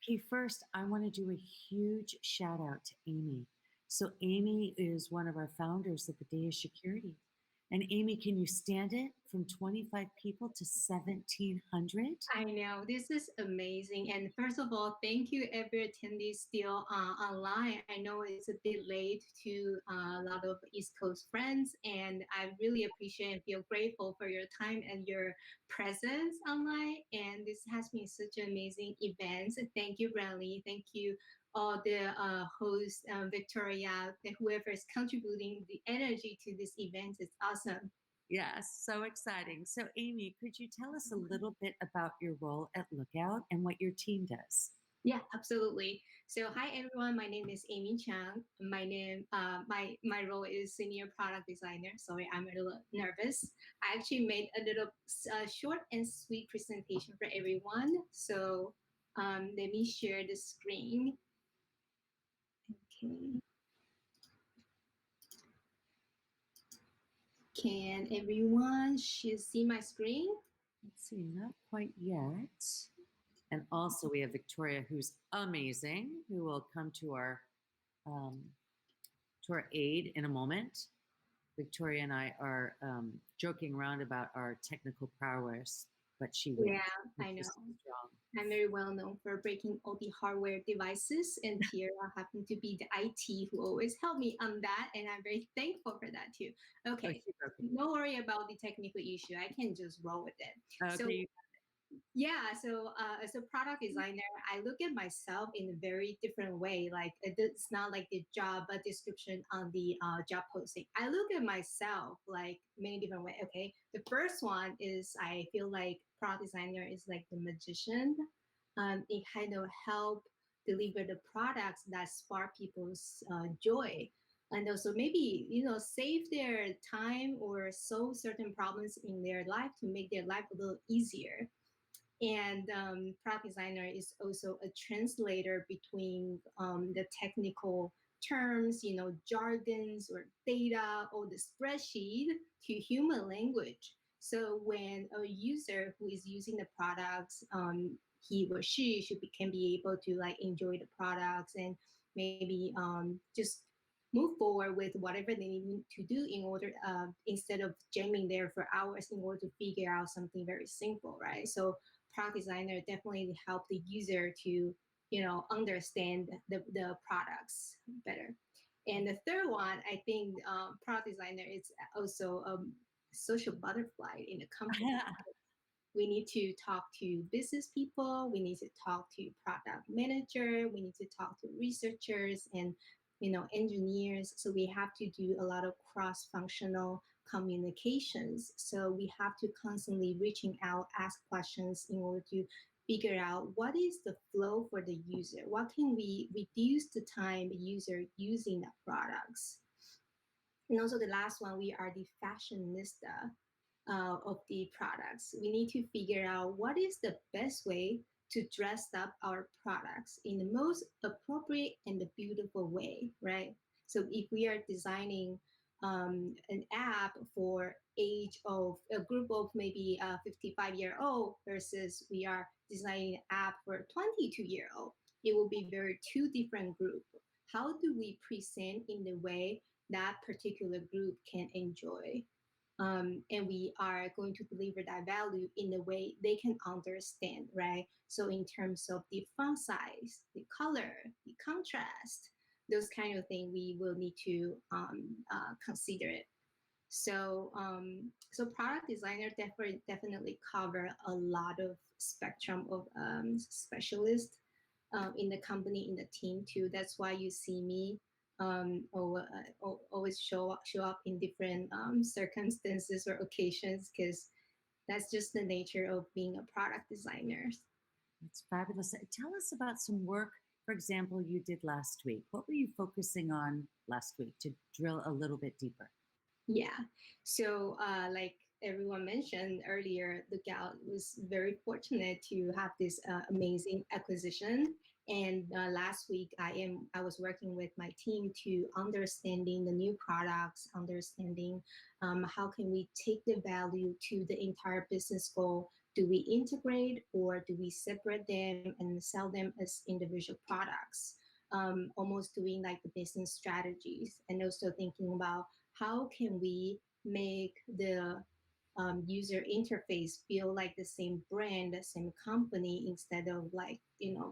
Hey, first, I want to do a huge shout out to Amy. So, Amy is one of our founders of the Day of Security. And, Amy, can you stand it from 25 people to 1,700? I know this is amazing. And first of all, thank you every attendee still online. I know it's a bit late to a lot of East Coast friends, and I really appreciate and feel grateful for your time and your presence online. And this has been such an amazing event. Thank you, Bradley. Thank you all the hosts, Victoria, whoever is contributing the energy to this event. It's awesome. Yes, so exciting. So, Amy, could you tell us a little bit about your role at Lookout and what your team does? Yeah, absolutely. So, hi everyone. My name is Amy Chang. My role is senior product designer. Sorry, I'm a little nervous. I actually made a little short and sweet presentation for everyone. So, let me share the screen. Okay. Can everyone see my screen? Let's see, not quite yet. And also, we have Victoria, who's amazing, who will come um, to our aid in a moment. Victoria and I are joking around about our technical prowess, but she Yeah, wins. I She's know. just so strong. I'm very well known for breaking all the hardware devices, and here I happen to be the IT who always help me on that, and I'm very thankful for that too. Oh, Okay, she's okay. no worry about the technical issue. I can just roll with it. So Okay. yeah, so as a product designer, I look at myself in a very different way. Like it's not like the job description on the job posting. I look at myself like many different ways. Okay, the first one is I feel like product designer is like the magician. It kind of help deliver the products that spark people's joy, and also maybe save their time or solve certain problems in their life to make their life a little easier. And product designer is also a translator between the technical terms, jargons or data or the spreadsheet to human language. So when a user who is using the products, he or she can be able to like enjoy the products and maybe just move forward with whatever they need to do in order instead of jamming there for hours in order to figure out something very simple, right? So product designer definitely help the user to understand the products better. And the third one, I think product designer is also a social butterfly in the company. We need to talk to business people, we need to talk to product manager, we need to talk to researchers and engineers. So we have to do a lot of cross-functional communications. So we have to constantly reaching out, ask questions in order to figure out what is the flow for the user, what can we reduce the time the user using the products. And also the last one, we are the fashionista of the products. We need to figure out what is the best way to dress up our products in the most appropriate and the beautiful way, right? So if we are designing an app for age of a group of maybe 55-year-old versus we are designing an app for 22-year-old, it will be very two different groups. How do we present in the way that particular group can enjoy? And we are going to deliver that value in a way they can understand, right? So in terms of the font size, the color, the contrast, those kind of things, we will need to consider it. So, so product designer definitely cover a lot of spectrum of specialists in the company, in the team too. That's why you see me always show up in different circumstances or occasions, because that's just the nature of being a product designer. That's fabulous. Tell us about some work, for example, you did last week. What were you focusing on last week to drill a little bit deeper? Yeah. So, like everyone mentioned earlier, Lookout was very fortunate to have this amazing acquisition. And last week, I was working with my team to understanding the new products, understanding how can we take the value to the entire business goal Do we integrate or do we separate them and sell them as individual products? Almost doing like the business strategies and also thinking about how can we make the user interface feel like the same brand, the same company instead of like,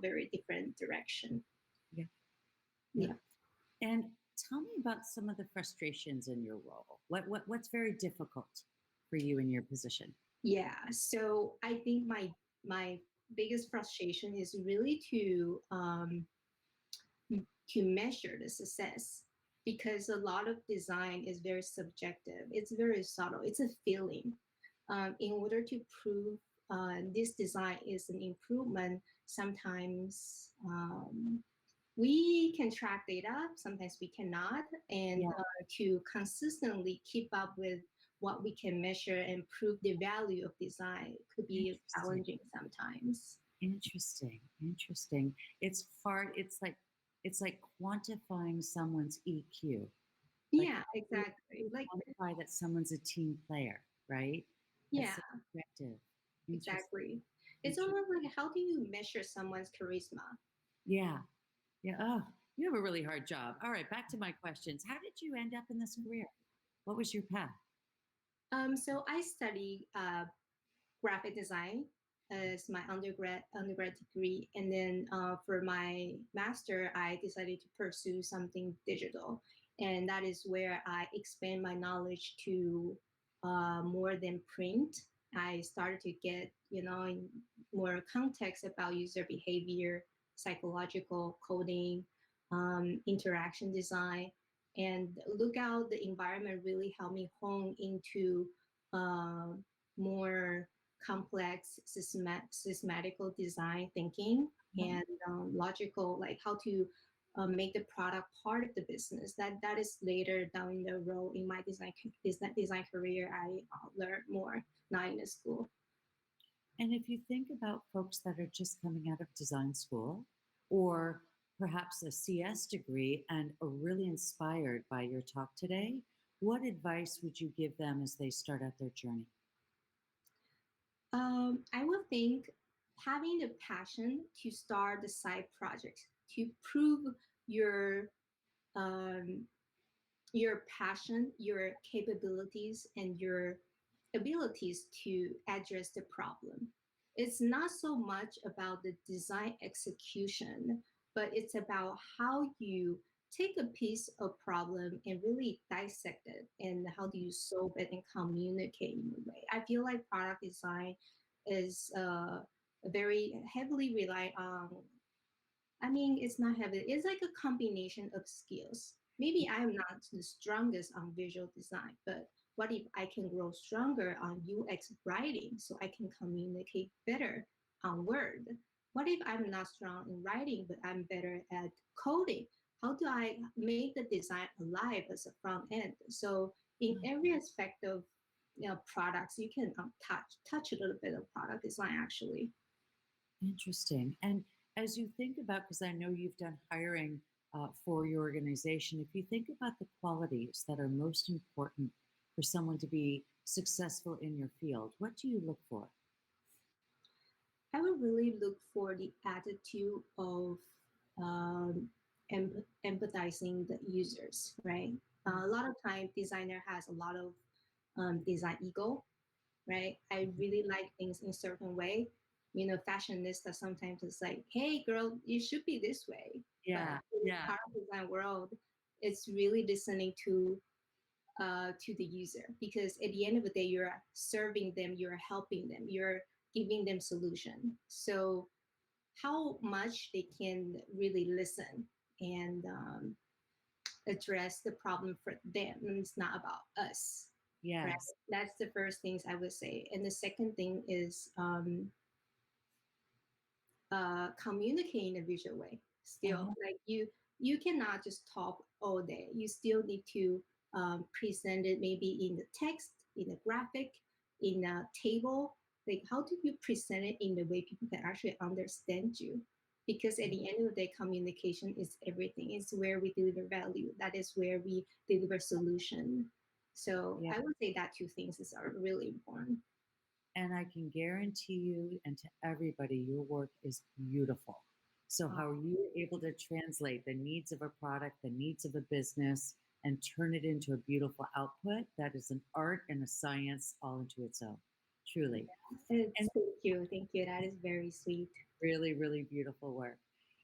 very different direction. Yeah. Yeah. And tell me about some of the frustrations in your role. What's very difficult for you in your position? Yeah. So I think my biggest frustration is really to measure the success because a lot of design is very subjective. It's very subtle. It's a feeling. In order to prove this design is an improvement, sometimes we can track data, sometimes we cannot, and Yeah, to consistently keep up with what we can measure and prove the value of design could be interesting. challenging sometimes. Interesting. Interesting. It's hard. It's like quantifying someone's EQ. Like Yeah, how do you exactly. Like, quantify that someone's a team player, right? That's yeah, so subjective. Interesting. exactly. It's Interesting. almost like how do you measure someone's charisma? Yeah. Yeah. Oh, you have a really hard job. All right, back to my questions. How did you end up in this career? What was your path? So I study graphic design as my undergrad degree, and then for my master, I decided to pursue something digital, and that is where I expand my knowledge to more than print. I started to get in more context about user behavior, psychological coding, interaction design, and look out the environment really helped me hone into uh, more complex systematical design thinking Mhm. and logical, like how to make the product part of the business. That is later down the road in my design career. I learned more, not in the school. And if you think about folks that are just coming out of design school or perhaps a CS degree and are really inspired by your talk today, what advice would you give them as they start out their journey? I would think having the passion to start the side project to prove your um, your passion, your capabilities, and your abilities to address the problem. It's not so much about the design execution, but it's about how you take a piece of problem and really dissect it and how do you solve it and communicate in a way. I feel like product design is very heavily reliant on, I mean, it's not heavy. It's like a combination of skills. Maybe I'm not the strongest on visual design, but what if I can grow stronger on UX writing so I can communicate better on Word? What if I'm not strong in writing, but I'm better at coding? How do I make the design alive as a front end? So in every aspect of products, you can touch a little bit of product design actually. Interesting. And as you think about, because I know you've done hiring for your organization, if you think about the qualities that are most important for someone to be successful in your field, what do you look for? I would really look for the attitude of um, empathizing the users, right? A lot of time, designer has a lot of design ego, right? I really like things in a certain way. Fashionista sometimes is like, "Hey, girl, you should be this way," but Yeah, in the yeah, product design world, it's really listening to the user because at the end of the day you're serving them, you're helping them, you're giving them solution. So how much they can really listen and address the problem for them, and it's not about us, right? yes. That's the first things I would say, and the second thing is communicate in a visual way. Still, Uh-huh. like you cannot just talk all day. You still need to present it maybe in the text, in a graphic, in a table. Like how do you present it in the way people can actually understand you? Because at the end of the day, communication is everything. It's where we deliver value. That is where we deliver solution. So Yeah. I would say that two things are really important. And I can guarantee you and to everybody, your work is beautiful. So, Oh, how are you able to translate the needs of a product, the needs of a business, and turn it into a beautiful output? That is an art and a science all into its own, truly. And thank you. Thank you. That is very sweet. really, really beautiful work.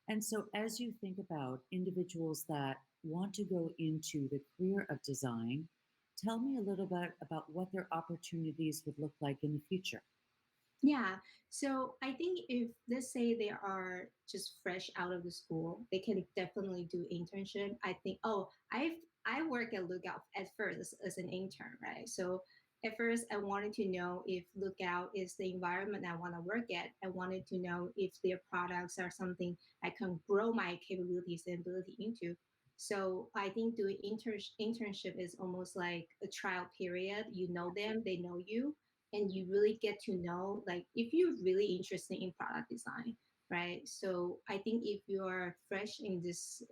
And so, as you think about individuals that want to go into the career of design, tell me a little bit about what their opportunities would look like in the future. Yeah. So I think if let's say they are just fresh out of the school, they can definitely do internship. I think, I work at Lookout at first as an intern, right? So at first I wanted to know if Lookout is the environment I want to work at. I wanted to know if their products are something I can grow my capabilities and ability into. So I think doing internship is almost like a trial period. You know them, they know you, and you really get to know, like, if you're really interested in product design, right? So I think if you're fresh in this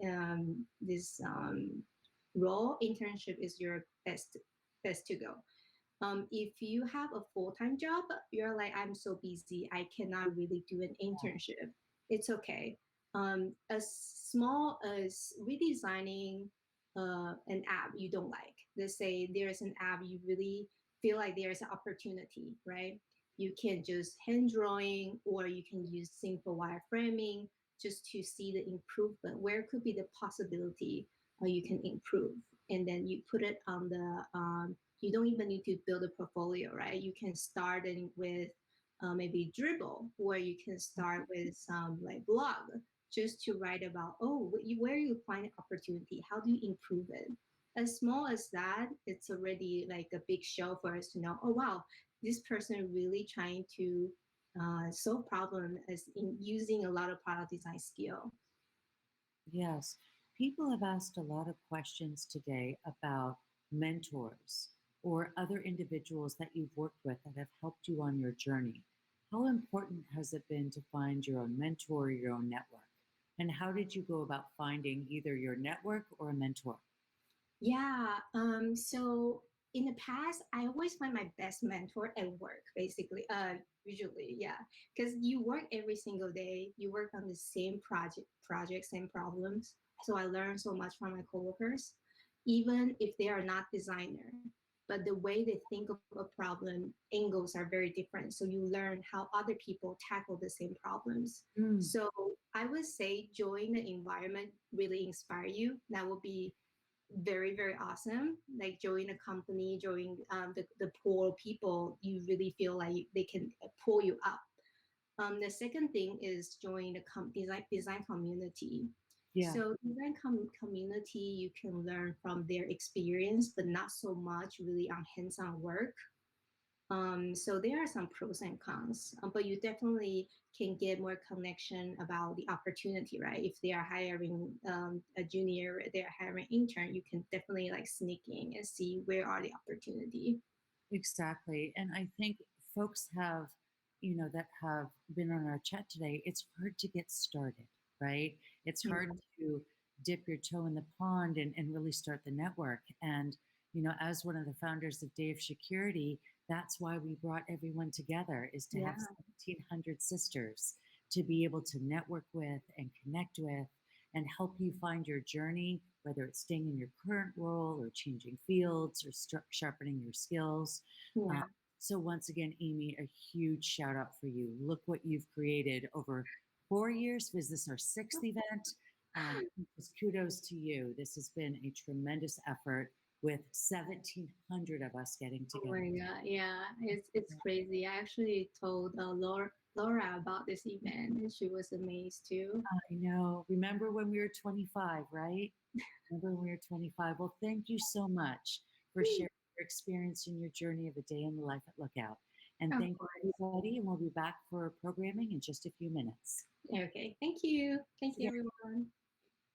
role, internship is your best to go. If you have a full-time job, you're like, I'm so busy, I cannot really do an internship. It's okay. As small as redesigning an app you don't like. Let's say there's an app you really feel like there's an opportunity, right? You can just hand drawing, or you can use simple wireframing just to see the improvement. Where could be the possibility you can improve? And then you put it on the you don't even need to build a portfolio, right? You can start in with maybe Dribble, or you can start with some like blog, just to write about, where you find opportunity, how do you improve it. As small as that, it's already like a big show for us to know, oh wow, this person really trying to solve problem as in using a lot of product design skill. Yes. People have asked a lot of questions today about mentors or other individuals that you've worked with that have helped you on your journey. How important has it been to find your own mentor or your own network? And how did you go about finding either your network or a mentor? Yeah. So in the past, I always find my best mentor at work, basically. Usually, yeah, because you work every single day. You work on the same projects, same problems. So I learn so much from my coworkers, even if they are not designer. But the way they think of a problem angles are very different. So you learn how other people tackle the same problems. Mm, So I would say join the environment really inspire you. That would be very very awesome, like join a company, join the poor people you really feel like they can pull you up. The second thing is join the design community. yeah. So design community, you can learn from their experience, but not so much really on hands-on work. So there are some pros and cons, but you definitely can get more connection about the opportunity, right? If they are hiring a junior, they're hiring intern, you can definitely like sneak in and see where are the opportunity. Exactly. And I think folks have, that have been on our chat today, it's hard to get started, right? It's hard Yeah, to dip your toe in the pond and really start the network. And, as one of the founders of Day of Security, that's why we brought everyone together is to have yeah, 1,700 sisters to be able to network with and connect with and help you find your journey, whether it's staying in your current role or changing fields or sharpening your skills. Uh, yeah. so, once again, Amy, a huge shout out for you. Look what you've created over 4 years. Was this our sixth event? Just kudos to you. This has been a tremendous effort with 1,700 of us getting Oh together. my god, yeah, it's crazy. I actually told Laura about this event, and she was amazed too. I know. Remember when we were 25, right? Remember when we were 25? Well, thank you so much for sharing your experience and your journey of a day in the life at Lookout. And Of thank you, course. everybody. And we'll be back for programming in just a few minutes. Okay, thank you, everyone.